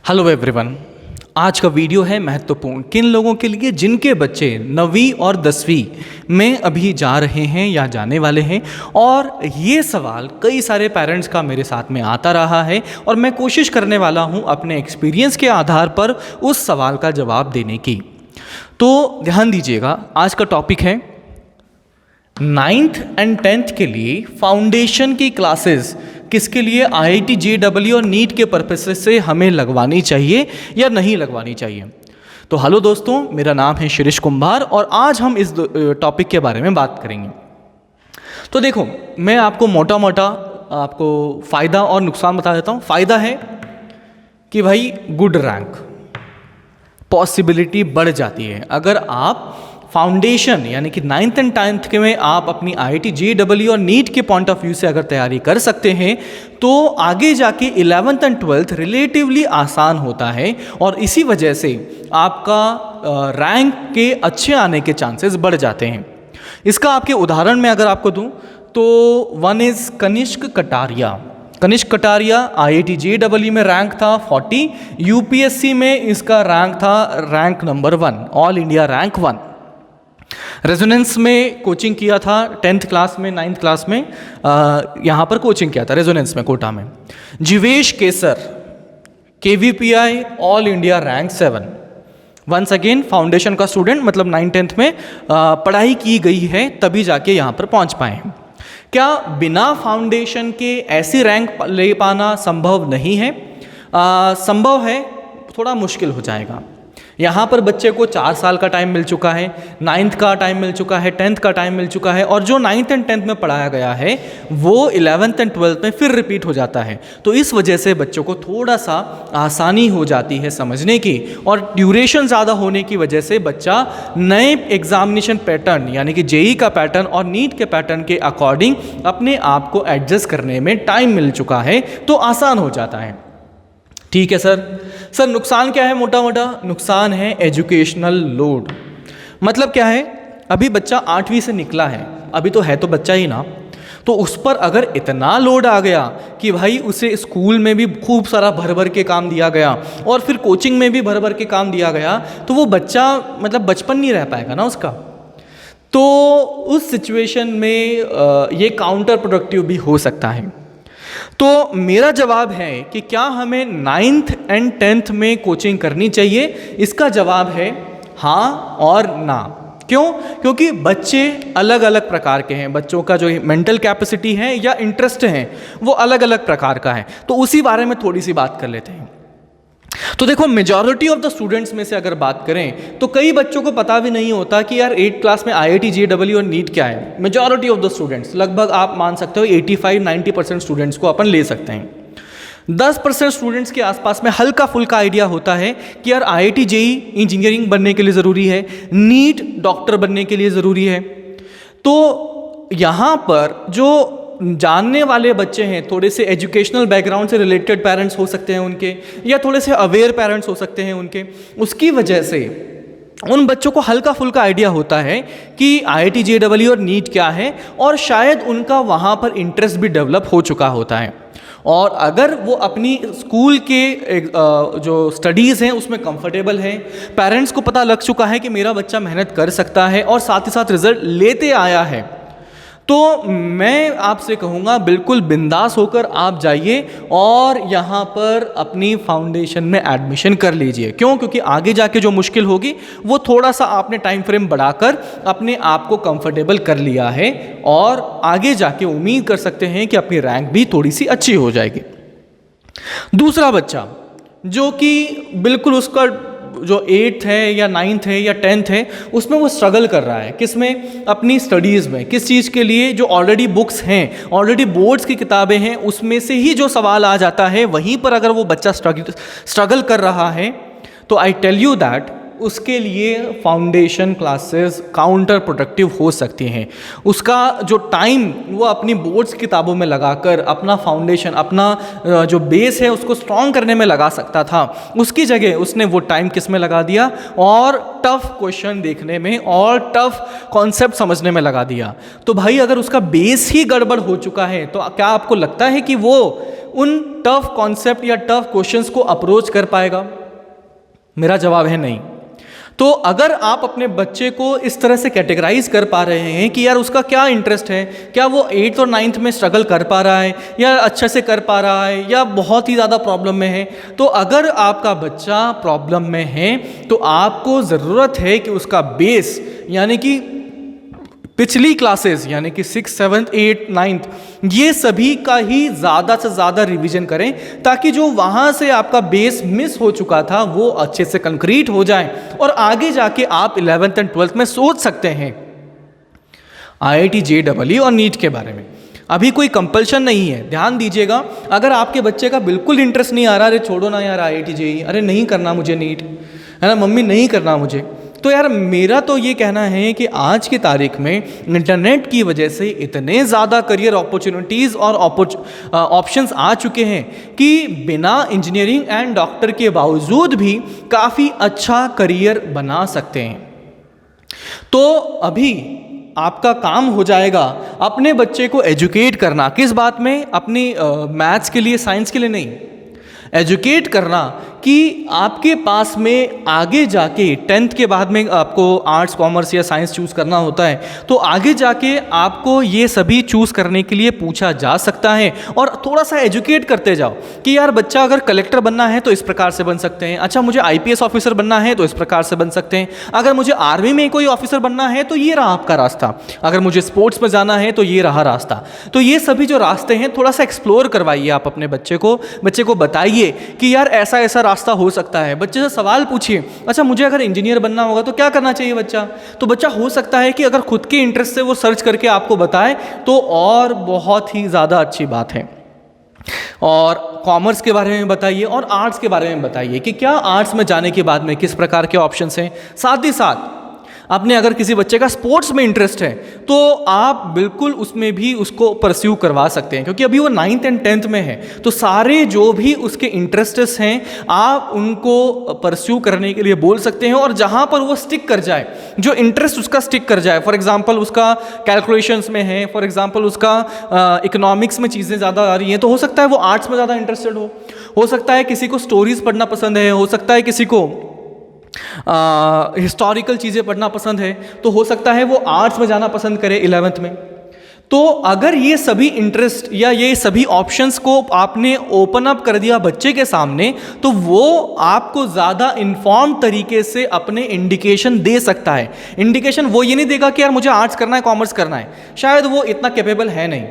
Hello everyone. आज का video है महत्वपूर्ण किन लोगों के लिए जिनके बच्चे 9वीं और 10वीं में अभी जा रहे हैं या जाने वाले हैं। और ये सवाल कई सारे पेरेंट्स का मेरे साथ में आता रहा है और मैं कोशिश करने वाला हूँ अपने एक्सपीरियंस के आधार पर उस सवाल का जवाब देने की। तो ध्यान दीजिएगा, आज का टॉपिक है 9th एंड 10th के लिए फाउंडेशन की क्लासेस किसके लिए IIT JEE और नीट के पर्पस से हमें लगवानी चाहिए या नहीं लगवानी चाहिए। तो हेलो दोस्तों, मेरा नाम है शिरीष कुंभार और आज हम इस टॉपिक के बारे में बात करेंगे। तो देखो, मैं आपको मोटा मोटा आपको फ़ायदा और नुकसान बता देता हूँ। फ़ायदा है कि भाई गुड रैंक पॉसिबिलिटी बढ़ जाती है अगर आप फाउंडेशन यानी कि 9th एंड 10th के में आप अपनी IIT JEE और नीट के पॉइंट ऑफ व्यू से अगर तैयारी कर सकते हैं तो आगे जाके 11th एंड 12th रिलेटिवली आसान होता है और इसी वजह से आपका रैंक के अच्छे आने के चांसेस बढ़ जाते हैं। इसका आपके उदाहरण में अगर आपको दूं तो one is Kanishk Kataria. Kanishk Kataria IIT JEE में रैंक था 40, UPSC में इसका रैंक था rank number 1, all India rank 1। Resonance में कोचिंग किया था 10th क्लास में, 9th क्लास में यहाँ पर कोचिंग किया था रेजोनेंस में कोटा में। Jeevesh Kesar KVPI all India rank 7। Once again foundation का स्टूडेंट, मतलब 9th-10th में पढ़ाई की गई है तभी जाके यहाँ पर पहुँच पाए हैं। क्या बिना फाउंडेशन के ऐसी रैंक ले पाना संभव नहीं है? संभव है, थोड़ा मुश्किल हो जाएगा। यहाँ पर बच्चे को 4 साल का टाइम मिल चुका है, 9th का टाइम मिल चुका है, 10th का टाइम मिल चुका है और जो 9th एंड 10th में पढ़ाया गया है वो 11th एंड 12th में फिर रिपीट हो जाता है। तो इस वजह से बच्चों को थोड़ा सा आसानी हो जाती है समझने की और ड्यूरेशन ज़्यादा होने की वजह से बच्चा नए एग्जामिनेशन पैटर्न यानी कि JEE का पैटर्न और नीट के पैटर्न के अकॉर्डिंग अपने आप को एडजस्ट करने में टाइम मिल चुका है तो आसान हो जाता है। ठीक है सर नुकसान क्या है? मोटा मोटा नुकसान है एजुकेशनल लोड। मतलब क्या है, अभी बच्चा 8वीं से निकला है, अभी तो है तो बच्चा ही ना, तो उस पर अगर इतना लोड आ गया कि भाई उसे स्कूल में भी खूब सारा भर भर के काम दिया गया और फिर कोचिंग में भी भर भर के काम दिया गया तो वो बच्चा मतलब बचपन नहीं रह पाएगा ना उसका। तो उस सिचुएशन में ये काउंटर प्रोडक्टिव भी हो सकता है। तो मेरा जवाब है कि क्या हमें 9th एंड 10th में कोचिंग करनी चाहिए? इसका जवाब है हाँ और ना। क्यों? क्योंकि बच्चे अलग अलग प्रकार के हैं, बच्चों का जो मेंटल कैपेसिटी है या इंटरेस्ट है वो अलग अलग प्रकार का है। तो उसी बारे में थोड़ी सी बात कर लेते हैं। तो देखो, मेजॉरिटी ऑफ द स्टूडेंट्स में से अगर बात करें तो कई बच्चों को पता भी नहीं होता कि यार 8th क्लास में IIT JEE और नीट क्या है। मेजॉरिटी ऑफ द स्टूडेंट्स, लगभग आप मान सकते हो 85-90% स्टूडेंट्स को अपन ले सकते हैं। 10% स्टूडेंट्स के आसपास में हल्का फुल्का आइडिया होता है कि यार IIT JEE इंजीनियरिंग बनने के लिए ज़रूरी है, नीट डॉक्टर बनने के लिए ज़रूरी है। तो यहाँ पर जो जानने वाले बच्चे हैं, थोड़े से एजुकेशनल बैकग्राउंड से रिलेटेड पेरेंट्स हो सकते हैं उनके, या थोड़े से अवेयर पेरेंट्स हो सकते हैं उनके, उसकी वजह से उन बच्चों को हल्का फुल्का आइडिया होता है कि IIT JEE और नीट क्या है और शायद उनका वहाँ पर इंटरेस्ट भी डेवलप हो चुका होता है। और अगर वो अपनी स्कूल के जो स्टडीज़ हैं उसमें कंफर्टेबल है, पेरेंट्स को पता लग चुका है कि मेरा बच्चा मेहनत कर सकता है और साथ ही साथ रिजल्ट लेते आया है, तो मैं आपसे कहूँगा बिल्कुल बिंदास होकर आप जाइए और यहाँ पर अपनी फाउंडेशन में एडमिशन कर लीजिए। क्यों? क्योंकि आगे जाके जो मुश्किल होगी वो थोड़ा सा आपने टाइम फ्रेम बढ़ाकर अपने आप को कंफर्टेबल कर लिया है और आगे जाके उम्मीद कर सकते हैं कि अपनी रैंक भी थोड़ी सी अच्छी हो जाएगी। दूसरा बच्चा जो कि बिल्कुल उसका जो 8th है या 9th है या 10th है उसमें वो स्ट्रगल कर रहा है, किसमें? अपनी स्टडीज़ में। किस चीज़ के लिए? जो ऑलरेडी बुक्स हैं, ऑलरेडी बोर्ड्स की किताबें हैं, उसमें से ही जो सवाल आ जाता है वहीं पर अगर वो बच्चा स्ट्रगल कर रहा है तो आई टेल यू दैट उसके लिए फाउंडेशन क्लासेस काउंटर प्रोडक्टिव हो सकती हैं। उसका जो टाइम वो अपनी बोर्ड्स किताबों में लगाकर अपना फाउंडेशन, अपना जो बेस है उसको स्ट्रॉन्ग करने में लगा सकता था, उसकी जगह उसने वो टाइम किस में लगा दिया? और टफ क्वेश्चन देखने में और टफ कॉन्सेप्ट समझने में लगा दिया। तो भाई अगर उसका बेस ही गड़बड़ हो चुका है तो क्या आपको लगता है कि वो उन टफ कॉन्सेप्ट या टफ क्वेश्चंस को अप्रोच कर पाएगा? मेरा जवाब है नहीं। तो अगर आप अपने बच्चे को इस तरह से कैटेगराइज कर पा रहे हैं कि यार उसका क्या इंटरेस्ट है, क्या वो 8th और 9th में स्ट्रगल कर पा रहा है या अच्छे से कर पा रहा है या बहुत ही ज़्यादा प्रॉब्लम में है, तो अगर आपका बच्चा प्रॉब्लम में है तो आपको ज़रूरत है कि उसका बेस यानी कि पिछली क्लासेस यानी कि 6, 7, 8, 9 ये सभी का ही ज़्यादा से ज़्यादा रिवीजन करें, ताकि जो वहाँ से आपका बेस मिस हो चुका था वो अच्छे से कंक्रीट हो जाए और आगे जाके आप 11th एंड 12th में सोच सकते हैं IIT JEE और नीट के बारे में। अभी कोई कंपल्शन नहीं है, ध्यान दीजिएगा। अगर आपके बच्चे का बिल्कुल इंटरेस्ट नहीं आ रहा, अरे छोड़ो ना यार IIT JEE, अरे नहीं करना मुझे नीट, है ना मम्मी, नहीं करना मुझे, तो यार मेरा तो ये कहना है कि आज की तारीख में इंटरनेट की वजह से इतने ज़्यादा करियर अपॉर्चुनिटीज़ और ऑप्शंस आ चुके हैं कि बिना इंजीनियरिंग एंड डॉक्टर के बावजूद भी काफ़ी अच्छा करियर बना सकते हैं। तो अभी आपका काम हो जाएगा अपने बच्चे को एजुकेट करना। किस बात में? अपनी मैथ्स के लिए, साइंस के लिए नहीं, एजुकेट करना कि आपके पास में आगे जाके 10th के बाद में आपको आर्ट्स, कॉमर्स या साइंस चूज़ करना होता है, तो आगे जाके आपको ये सभी चूज़ करने के लिए पूछा जा सकता है। और थोड़ा सा एजुकेट करते जाओ कि यार बच्चा अगर कलेक्टर बनना है तो इस प्रकार से बन सकते हैं, अच्छा मुझे IPS ऑफिसर बनना है तो इस प्रकार से बन सकते हैं, अगर मुझे आर्मी में कोई ऑफिसर बनना है तो ये रहा आपका रास्ता, अगर मुझे स्पोर्ट्स में जाना है तो ये रहा रास्ता। तो ये सभी जो रास्ते हैं थोड़ा सा एक्सप्लोर करवाइए आप अपने बच्चे को बताइए कि यार ऐसा ऐसा रास्ता हो सकता है। बच्चे से सवाल पूछिए, अच्छा मुझे अगर इंजीनियर बनना होगा तो क्या करना चाहिए बच्चा? तो बच्चा हो सकता है कि अगर खुद के इंटरेस्ट से वो सर्च करके आपको बताए तो और बहुत ही ज़्यादा अच्छी बात है। और कॉमर्स के बारे में बताइए और आर्ट्स के बारे में बताइए कि क्या आर्ट्स में जाने के बाद में किस प्रकार के ऑप्शंस हैं। साथ ही साथ आपने अगर किसी बच्चे का स्पोर्ट्स में इंटरेस्ट है तो आप बिल्कुल उसमें भी उसको परस्यू करवा सकते हैं, क्योंकि अभी वो 9th एंड 10th में है, तो सारे जो भी उसके इंटरेस्ट्स हैं आप उनको परस्यू करने के लिए बोल सकते हैं। और जहाँ पर वो स्टिक कर जाए, जो इंटरेस्ट उसका स्टिक कर जाए, फॉर एग्जांपल उसका कैलकुलेशंस में है, फॉर एग्जांपल उसका इकोनॉमिक्स में चीज़ें ज़्यादा आ रही हैं, तो हो सकता है वो आर्ट्स में ज़्यादा इंटरेस्टेड हो सकता है किसी को स्टोरीज पढ़ना पसंद है, हो सकता है किसी को हिस्टोरिकल चीज़ें पढ़ना पसंद है, तो हो सकता है वो आर्ट्स में जाना पसंद करे 11th में। तो अगर ये सभी इंटरेस्ट या ये सभी ऑप्शंस को आपने ओपन अप कर दिया बच्चे के सामने, तो वो आपको ज़्यादा इन्फॉर्म तरीके से अपने इंडिकेशन दे सकता है। इंडिकेशन वो ये नहीं देगा कि यार मुझे आर्ट्स करना है, कॉमर्स करना है, शायद वो इतना कैपेबल है नहीं।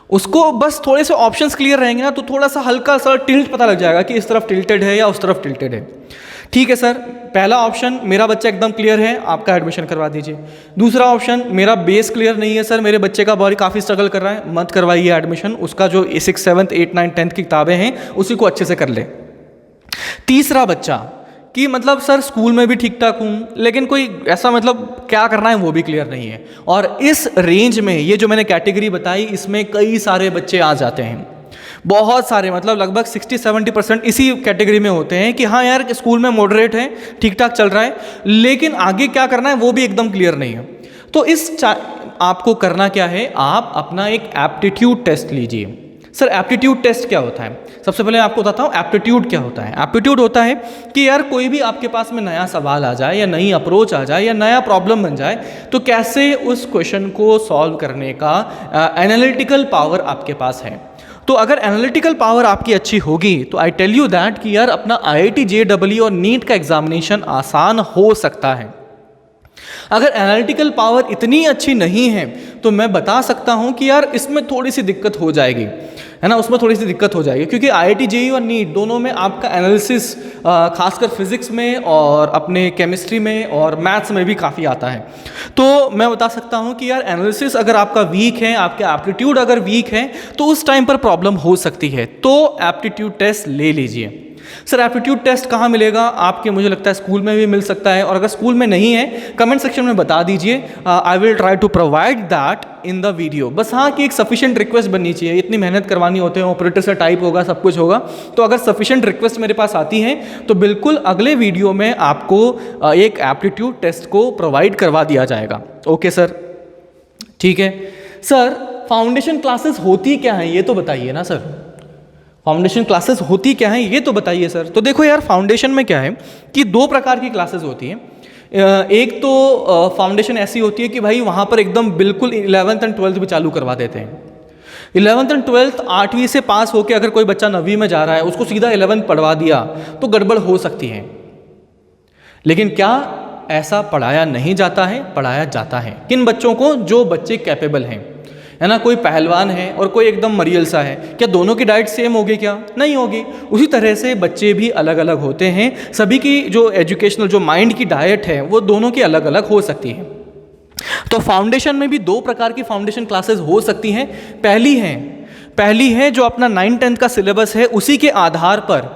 उसको बस थोड़े से ऑप्शंस क्लियर रहेंगे ना, तो थोड़ा सा हल्का सा टिल्ट पता लग जाएगा कि इस तरफ टिल्टेड है या उस तरफ टिल्टेड है। ठीक है सर, पहला ऑप्शन मेरा बच्चा एकदम क्लियर है, आपका एडमिशन करवा दीजिए। दूसरा ऑप्शन मेरा बेस क्लियर नहीं है सर, मेरे बच्चे का बॉडी काफ़ी स्ट्रगल कर रहा है, मत करवाइए एडमिशन, उसका जो 6, 7, 8, 9, 10th की किताबें हैं उसी को अच्छे से कर ले। तीसरा बच्चा कि मतलब सर स्कूल में भी ठीक ठाक हूँ, लेकिन कोई ऐसा मतलब क्या करना है वो भी क्लियर नहीं है। और इस रेंज में ये जो मैंने कैटेगरी बताई, इसमें कई सारे बच्चे आ जाते हैं, बहुत सारे, मतलब लगभग 60-70% इसी कैटेगरी में होते हैं कि हाँ यार स्कूल में मॉडरेट है, ठीक ठाक चल रहा है, लेकिन आगे क्या करना है वो भी एकदम क्लियर नहीं है। तो आपको करना क्या है, आप अपना एक एप्टीट्यूड टेस्ट लीजिए। सर एप्टीट्यूड टेस्ट क्या होता है? सबसे पहले आपको बताता हूँ एप्टीट्यूड क्या होता है। एप्टीट्यूड होता है कि यार कोई भी आपके पास में नया सवाल आ जाए या नई अप्रोच आ जाए या नया प्रॉब्लम बन जाए, तो कैसे उस क्वेश्चन को सॉल्व करने का एनालिटिकल पावर आपके पास है। तो अगर एनालिटिकल पावर आपकी अच्छी होगी तो आई टेल यू दैट कि यार अपना IIT JEE और नीट का एग्जामिनेशन आसान हो सकता है। अगर एनालिटिकल पावर इतनी अच्छी नहीं है तो मैं बता सकता हूं कि यार इसमें थोड़ी सी दिक्कत हो जाएगी, है ना, उसमें थोड़ी सी दिक्कत हो जाएगी, क्योंकि IIT JEE और नीट दोनों में आपका एनालिसिस खासकर फिजिक्स में और अपने केमिस्ट्री में और मैथ्स में भी काफ़ी आता है। तो मैं बता सकता हूं कि यार एनालिसिस अगर आपका वीक है, आपका एप्टीट्यूड अगर वीक है, तो उस टाइम पर प्रॉब्लम हो सकती है। तो एप्टीट्यूड टेस्ट ले लीजिए। सर एप्टीट्यूड टेस्ट कहाँ मिलेगा? आपके मुझे लगता है स्कूल में भी मिल सकता है, और अगर स्कूल में नहीं है कमेंट सेक्शन में बता दीजिए, I will try to provide that in the video. बस हाँ कि एक सफिशिएंट रिक्वेस्ट बननी चाहिए, इतनी मेहनत करवानी होते हैं, ऑपरेटर से टाइप होगा, सब कुछ होगा, तो अगर सफिशिएंट रिक्वेस्ट मेरे पास आती है तो बिल्कुल अगले वीडियो में आपको एक एप्टीट्यूड टेस्ट को प्रोवाइड करवा दिया जाएगा। ओके सर, ठीक है। सर फाउंडेशन क्लासेस होती क्या हैं ये तो बताइए ना सर। फाउंडेशन क्लासेस होती क्या है ये तो बताइए सर। तो देखो यार, फाउंडेशन में क्या है कि 2 प्रकार की क्लासेस होती हैं। एक तो फाउंडेशन ऐसी होती है कि भाई वहाँ पर एकदम बिल्कुल 11th एंड 12th भी चालू करवा देते हैं। 11th एंड 12th 8वीं से पास होकर अगर कोई बच्चा 9वीं में जा रहा है, उसको सीधा 11th पढ़वा दिया तो गड़बड़ हो सकती है। लेकिन क्या ऐसा पढ़ाया नहीं जाता है? पढ़ाया जाता है। किन बच्चों को? जो बच्चे कैपेबल हैं, है ना। कोई पहलवान है और कोई एकदम मरियल सा है, क्या दोनों की डाइट सेम होगी? क्या नहीं होगी। उसी तरह से बच्चे भी अलग अलग होते हैं। सभी की जो एजुकेशनल जो माइंड की डाइट है वो दोनों की अलग अलग हो सकती है। तो फाउंडेशन में भी 2 प्रकार की फाउंडेशन क्लासेस हो सकती हैं। पहली है जो अपना 9th-10th का सिलेबस है उसी के आधार पर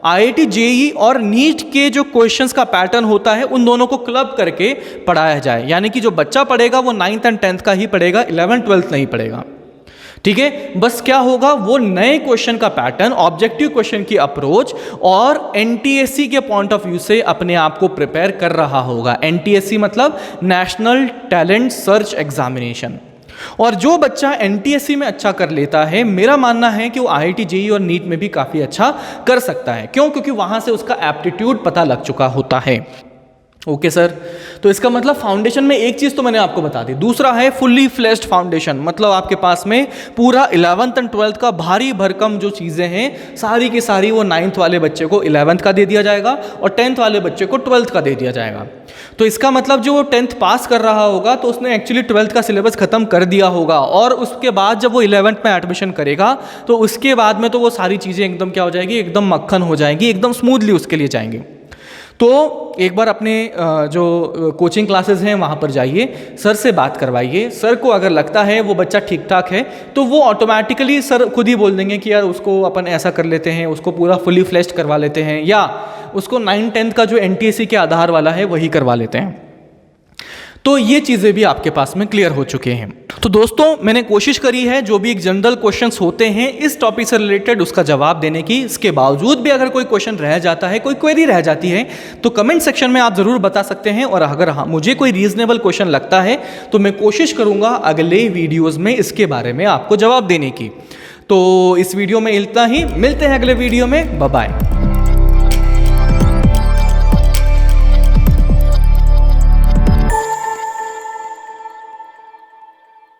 IIT JEE और नीट के जो क्वेश्चंस का पैटर्न होता है उन दोनों को क्लब करके पढ़ाया जाए। यानी कि जो बच्चा पढ़ेगा वो 9th एंड 10th का ही पढ़ेगा, 11th 12th नहीं पढ़ेगा। ठीक है, बस क्या होगा, वो नए क्वेश्चन का पैटर्न, ऑब्जेक्टिव क्वेश्चन की अप्रोच और NTSC के पॉइंट ऑफ व्यू से अपने आप को प्रिपेयर कर रहा होगा। NTSC मतलब नेशनल टैलेंट सर्च एग्जामिनेशन। और जो बच्चा NTSC में अच्छा कर लेता है, मेरा मानना है कि वो IIT JEE और नीट में भी काफ़ी अच्छा कर सकता है। क्यों? क्योंकि वहाँ से उसका एप्टीट्यूड पता लग चुका होता है। ओके सर, तो इसका मतलब फाउंडेशन में एक चीज़ तो मैंने आपको बता दी। दूसरा है फुल्ली फ्लेश्ड फाउंडेशन, मतलब आपके पास में पूरा 11th एंड 12th का भारी भरकम जो चीज़ें हैं सारी की सारी वो 9th वाले बच्चे को 11th का दे दिया जाएगा और 10th वाले बच्चे को 12th का दे दिया जाएगा। तो इसका मतलब जो वो 10th पास कर रहा होगा तो उसने एक्चुअली 12th का सिलेबस खत्म कर दिया होगा, और उसके बाद जब वो 11th में एडमिशन करेगा तो उसके बाद में तो वो सारी चीज़ें एकदम क्या हो जाएगी, एकदम मक्खन हो जाएंगी, एकदम स्मूथली उसके लिए जाएंगी। तो एक बार अपने जो कोचिंग क्लासेस हैं वहाँ पर जाइए, सर से बात करवाइए। सर को अगर लगता है वो बच्चा ठीक ठाक है तो वो ऑटोमेटिकली सर खुद ही बोल देंगे कि यार उसको अपन ऐसा कर लेते हैं, उसको पूरा फुली फ्लेश्ड करवा लेते हैं, या उसको 9th-10th का जो NTSC के आधार वाला है वही करवा लेते हैं। तो ये चीज़ें भी आपके पास में क्लियर हो चुके हैं। तो दोस्तों, मैंने कोशिश करी है जो भी एक जनरल क्वेश्चंस होते हैं इस टॉपिक से रिलेटेड उसका जवाब देने की। इसके बावजूद भी अगर कोई क्वेश्चन रह जाता है, कोई क्वेरी रह जाती है, तो कमेंट सेक्शन में आप ज़रूर बता सकते हैं। और अगर मुझे कोई रीजनेबल क्वेश्चन लगता है तो मैं कोशिश करूँगा अगले वीडियोज़ में इसके बारे में आपको जवाब देने की। तो इस वीडियो में इतना ही, मिलते हैं अगले वीडियो में, बाय बाय।